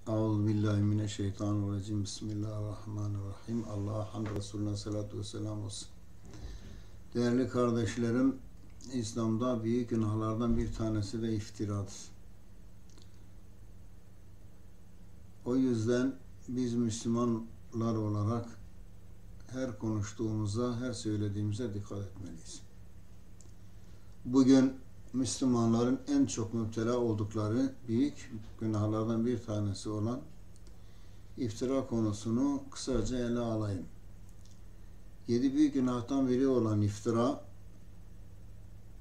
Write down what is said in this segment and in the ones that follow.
Euzubillahimineşşeytanirracim. Bismillahirrahmanirrahim. Allah'a hamd, Resulüne salatu ve selam olsun. Değerli kardeşlerim, İslam'da büyük günahlardan bir tanesi de iftiradır. O yüzden biz Müslümanlar olarak her konuştuğumuza, her söylediğimize dikkat etmeliyiz. Bugün Müslümanların en çok müptela oldukları büyük günahlardan bir tanesi olan iftira konusunu kısaca ele alayım. 7 büyük günahtan biri olan iftira,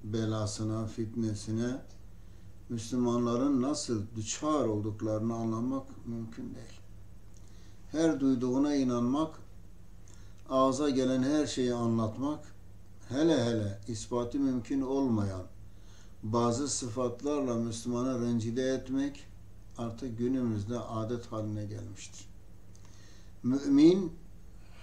belasına, fitnesine, Müslümanların nasıl düçar olduklarını anlamak mümkün değil. Her duyduğuna inanmak, ağza gelen her şeyi anlatmak, hele ispatı mümkün olmayan bazı sıfatlarla Müslümanı rencide etmek artık günümüzde adet haline gelmiştir. Mümin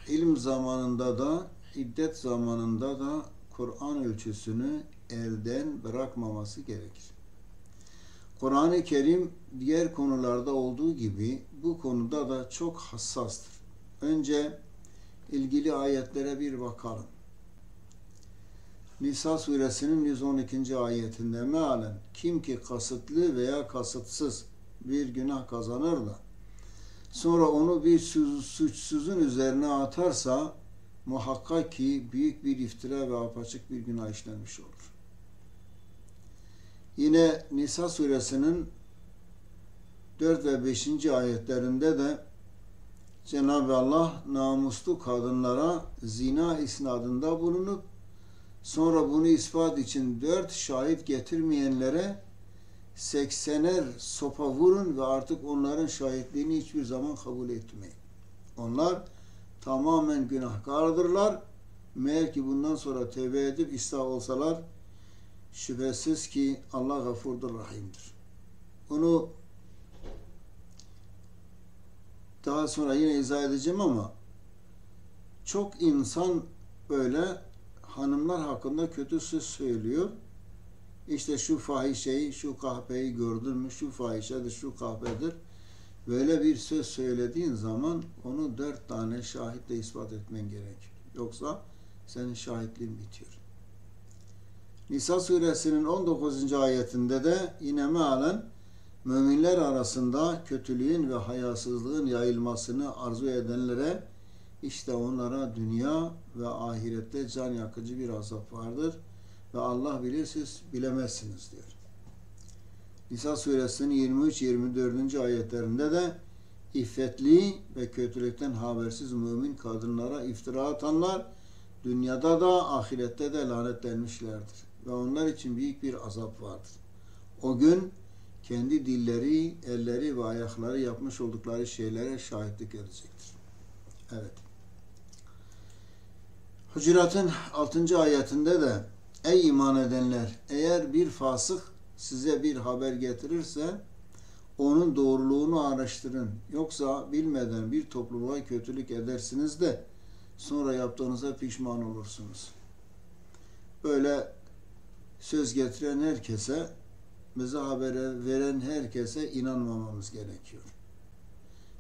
ilm zamanında da hiddet zamanında da Kur'an ölçüsünü elden bırakmaması gerekir. Kur'an-ı Kerim diğer konularda olduğu gibi bu konuda da çok hassastır. Önce ilgili ayetlere bir bakalım. Nisa suresinin 112. ayetinde mealen kim ki kasıtlı veya kasıtsız bir günah kazanır da sonra onu bir suçsuzun üzerine atarsa muhakkak ki büyük bir iftira ve apaçık bir günah işlenmiş olur. Yine Nisa suresinin 4 ve 5. ayetlerinde de Cenab-ı Allah namuslu kadınlara zina isnadında bulunup sonra bunu ispat için 4 şahit getirmeyenlere 80'er sopa vurun ve artık onların şahitliğini hiçbir zaman kabul etmeyin. Onlar tamamen günahkardırlar. Meğer ki bundan sonra tevbe edip ıslah olsalar şüphesiz ki Allah gafurdur, rahimdir. Bunu daha sonra yine izah edeceğim ama çok insan böyle hanımlar hakkında kötü söz söylüyor. İşte şu fahişeyi, şu kahpeyi gördün mü, şu fahişedir, şu kahpedir. Böyle bir söz söylediğin zaman onu 4 tane şahitle ispat etmen gerekiyor. Yoksa senin şahitliğin bitiyor. Nisa suresinin 19. ayetinde de yine mealen müminler arasında kötülüğün ve hayasızlığın yayılmasını arzu edenlere işte onlara dünya ve ahirette can yakıcı bir azap vardır ve Allah bilir siz bilemezsiniz diyor. Nisa suresinin 23-24. ayetlerinde de iffetli ve kötülükten habersiz mümin kadınlara iftira atanlar dünyada da ahirette de lanetlenmişlerdir ve onlar için büyük bir azap vardır. O gün kendi dilleri, elleri ve ayakları yapmış oldukları şeylere şahitlik edecektir. Evet. Hucurat'ın 6. ayetinde de ey iman edenler, eğer bir fasık size bir haber getirirse onun doğruluğunu araştırın. Yoksa bilmeden bir topluluğa kötülük edersiniz de sonra yaptığınıza pişman olursunuz. Böyle söz getiren herkese, bize habere veren herkese inanmamamız gerekiyor.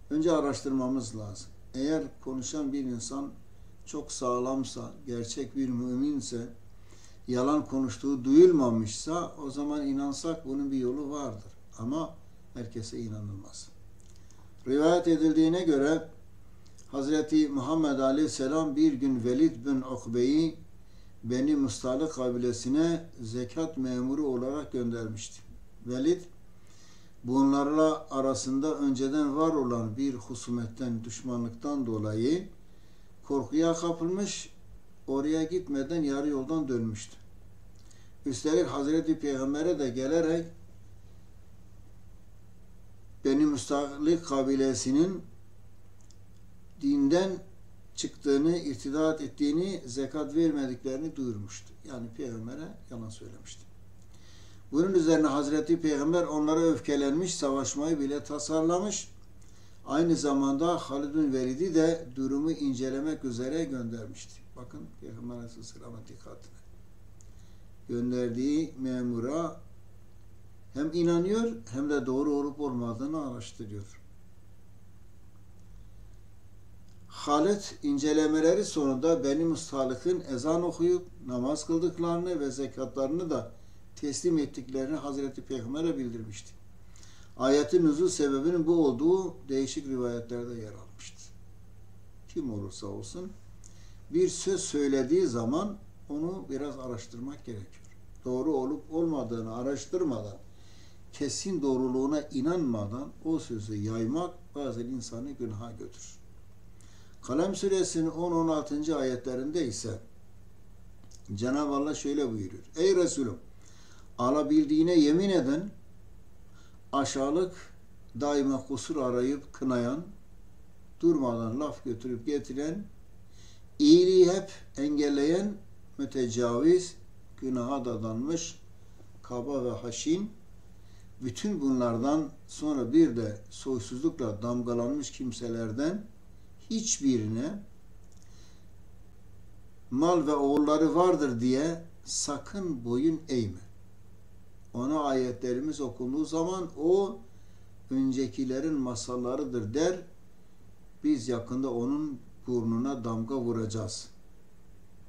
Önce araştırmamız lazım. Eğer konuşan bir insan çok sağlamsa, gerçek bir müminse, yalan konuştuğu duyulmamışsa o zaman inansak bunun bir yolu vardır. Ama herkese inanılmaz. Rivayet edildiğine göre Hazreti Muhammed Aleyhisselam bir gün Velid bin Ukbe'yi Beni Mustalik kabilesine zekat memuru olarak göndermişti. Velid bunlarla arasında önceden var olan bir husumetten, düşmanlıktan dolayı korkuya kapılmış, oraya gitmeden yarı yoldan dönmüştü. Üstelik Hazreti Peygamber'e de gelerek Beni Mustalik kabilesinin dinden çıktığını, irtidat ettiğini, zekat vermediklerini duyurmuştu. Yani Peygamber'e yalan söylemişti. Bunun üzerine Hazreti Peygamber onlara öfkelenmiş, savaşmayı bile tasarlamış. Aynı zamanda Halid bin Velid'i de durumu incelemek üzere göndermişti. Bakın Peygamber Aleyhisselam'ın dikkatine. Gönderdiği memura hem inanıyor hem de doğru olup olmadığını araştırıyor. Halit incelemeleri sonunda Beni Mustalık'ın ezan okuyup namaz kıldıklarını ve zekatlarını da teslim ettiklerini Hazreti Peygamber'e bildirmişti. Ayetin nüzul sebebinin bu olduğu değişik rivayetlerde yer almıştır. Kim olursa olsun bir söz söylediği zaman onu biraz araştırmak gerekiyor. Doğru olup olmadığını araştırmadan, kesin doğruluğuna inanmadan o sözü yaymak bazen insanı günaha götürür. Kalem suresinin 10-16. ayetlerinde ise Cenab-ı Allah şöyle buyuruyor. Ey Resulüm, alabildiğine yemin eden, aşağılık, daima kusur arayıp kınayan, durmadan laf götürüp getiren, iyiliği hep engelleyen, mütecaviz, günaha dadanmış, kaba ve haşin, bütün bunlardan sonra bir de soysuzlukla damgalanmış kimselerden hiçbirine mal ve oğulları vardır diye sakın boyun eğme. Ona ayetlerimiz okunduğu zaman o öncekilerin masallarıdır der. Biz yakında onun burnuna damga vuracağız.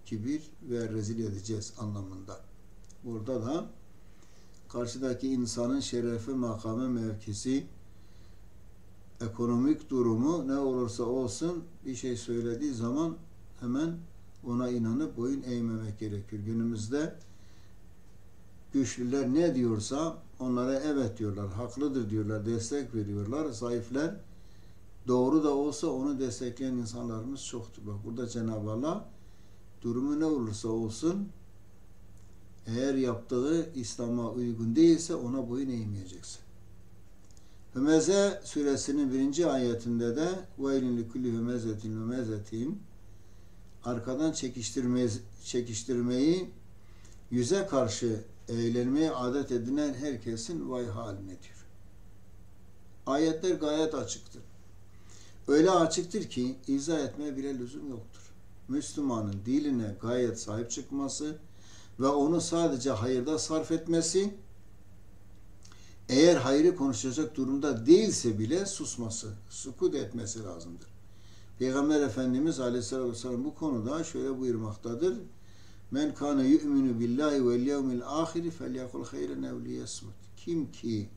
Kibir ve rezil edeceğiz anlamında. Burada da karşıdaki insanın şerefi, makamı, mevkisi, ekonomik durumu ne olursa olsun bir şey söylediği zaman hemen ona inanıp boyun eğmemek gerekir. Günümüzde güçlüler ne diyorsa onlara evet diyorlar, haklıdır diyorlar, destek veriyorlar. Zayıflar doğru da olsa onu destekleyen insanlarımız çoktur. Bak burada Cenab-ı Allah durumu ne olursa olsun eğer yaptığı İslam'a uygun değilse ona boyun eğmeyeceksin. Hümeze suresinin 1. ayetinde de وَاَيْلٍ لِكُلِّ هُمَزَةٍ لُمَزَةٍ arkadan çekiştirmeyi yüze karşı eğlenmeye adet edinen herkesin vay haline diyor. Ayetler gayet açıktır. Öyle açıktır ki izah etmeye bile lüzum yoktur. Müslümanın diline gayet sahip çıkması ve onu sadece hayırda sarf etmesi, eğer hayrı konuşacak durumda değilse bile susması, sukut etmesi lazımdır. Peygamber Efendimiz Aleyhisselatü Vesselam bu konuda şöyle buyurmaktadır. Men kâne yu'minu billahi vel yevmil âhiri felyakul hayren ev liyesmut. Kim ki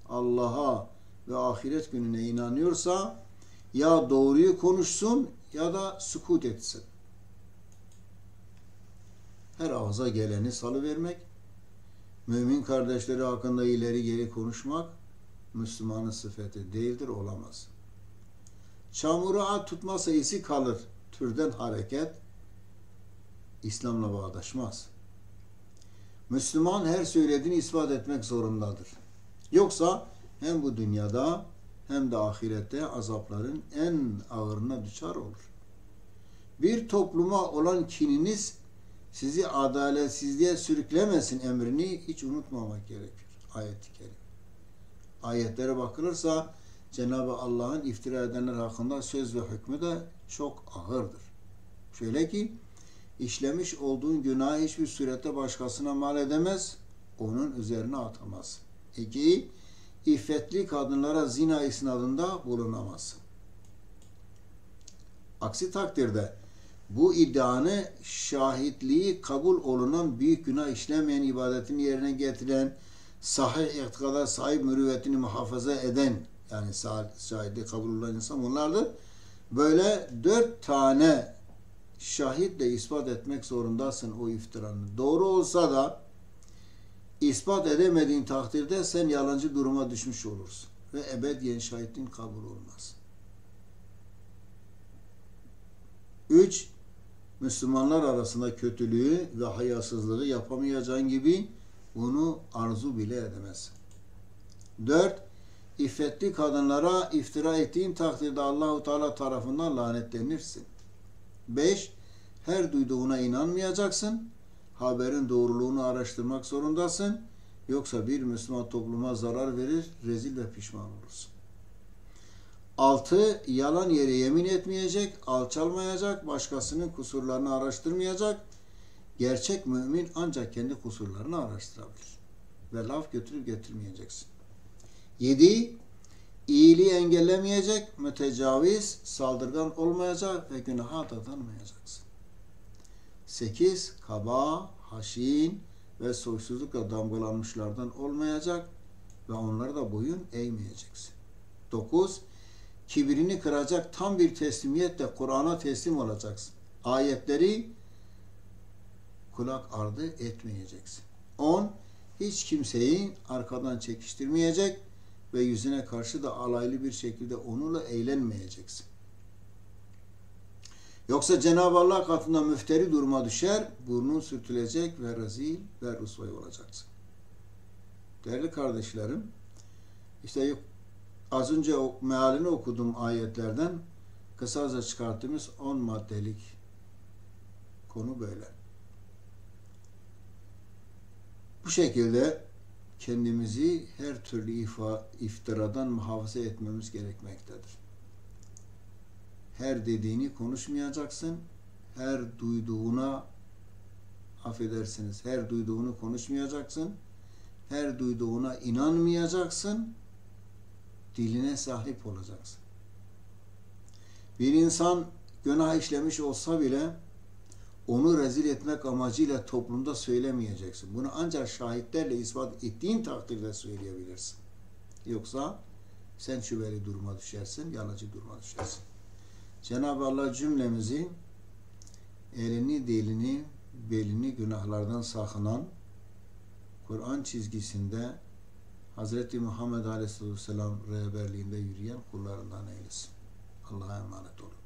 Allah'a ve ahiret gününe inanıyorsa ya doğruyu konuşsun ya da sukut etsin. Her ağza geleni salıvermek, mümin kardeşleri hakkında ileri geri konuşmak Müslümanın sıfatı değildir, olamaz. Çamuru at tutmasa isi kalır türden hareket İslam'la bağdaşmaz. Müslüman her söylediğini ispat etmek zorundadır. Yoksa hem bu dünyada hem de ahirette azapların en ağırına düçar olur. Bir topluma olan kininiz sizi adaletsizliğe sürüklemesin emrini hiç unutmamak gerekir. Ayet-i Kerim. Ayetlere bakılırsa Cenab-ı Allah'ın iftira edenler hakkında söz ve hükmü de çok ağırdır. Şöyle ki işlemiş olduğun günahı hiçbir surette başkasına mal edemez, onun üzerine atamaz. 2. İffetli kadınlara zina isnadında bulunamazsın. Aksi takdirde bu iddianı şahitliği kabul olunan büyük günah işlemeyen, ibadetini yerine getiren, sahih itikada sahip, mürüvvetini muhafaza eden, yani şahitliği kabul olan insan bunlardır. Böyle 4 tane şahitle ispat etmek zorundasın o iftiranı. Doğru olsa da ispat edemediğin takdirde sen yalancı duruma düşmüş olursun. Ve ebediyen şahitliğin kabul olmaz. 3. Müslümanlar arasında kötülüğü ve hayasızlığı yapamayacağın gibi bunu arzu bile edemezsin. 4. İffetli kadınlara iftira ettiğin takdirde Allahu Teala tarafından lanetlenirsin. 5. Her duyduğuna inanmayacaksın. Haberin doğruluğunu araştırmak zorundasın. Yoksa bir Müslüman topluma zarar verir, rezil ve pişman olursun. 6. Yalan yere yemin etmeyecek, alçalmayacak, başkasının kusurlarını araştırmayacak. Gerçek mümin ancak kendi kusurlarını araştırabilir. Ve laf götürüp getirmeyeceksin. 7. iyiliği engellemeyecek, mütecaviz, saldırgan olmayacak ve günaha dadanmayacaksın. 8. Kaba, haşin ve soysuzlukla damgalanmışlardan olmayacak ve onlara da boyun eğmeyeceksin. 9. Kibrini kıracak tam bir teslimiyetle Kur'an'a teslim olacaksın. Ayetleri kulak ardı etmeyeceksin. 10. Hiç kimseyi arkadan çekiştirmeyecek ve yüzüne karşı da alaylı bir şekilde onunla eğlenmeyeceksin. Yoksa Cenab-ı Allah katında müfteri duruma düşer, burnun sürtülecek ve rezil ve rüsvay olacaksın. Değerli kardeşlerim, işte az önce mealini okudum ayetlerden, kısaca çıkarttığımız 10 maddelik konu böyle. Bu şekilde kendimizi her türlü iftiradan muhafaza etmemiz gerekmektedir. Her dediğini konuşmayacaksın, her duyduğunu konuşmayacaksın, her duyduğuna inanmayacaksın, diline sahip olacaksın. Bir insan günah işlemiş olsa bile onu rezil etmek amacıyla toplumda söylemeyeceksin. Bunu ancak şahitlerle ispat ettiğin takdirde söyleyebilirsin. Yoksa sen şüpheli duruma düşersin, yalancı duruma düşersin. Cenab-ı Allah cümlemizi elini, dilini, belini günahlardan sakınan, Kur'an çizgisinde Hz. Muhammed Aleyhisselam rehberliğinde yürüyen kullarından eylesin. Allah'a emanet olun.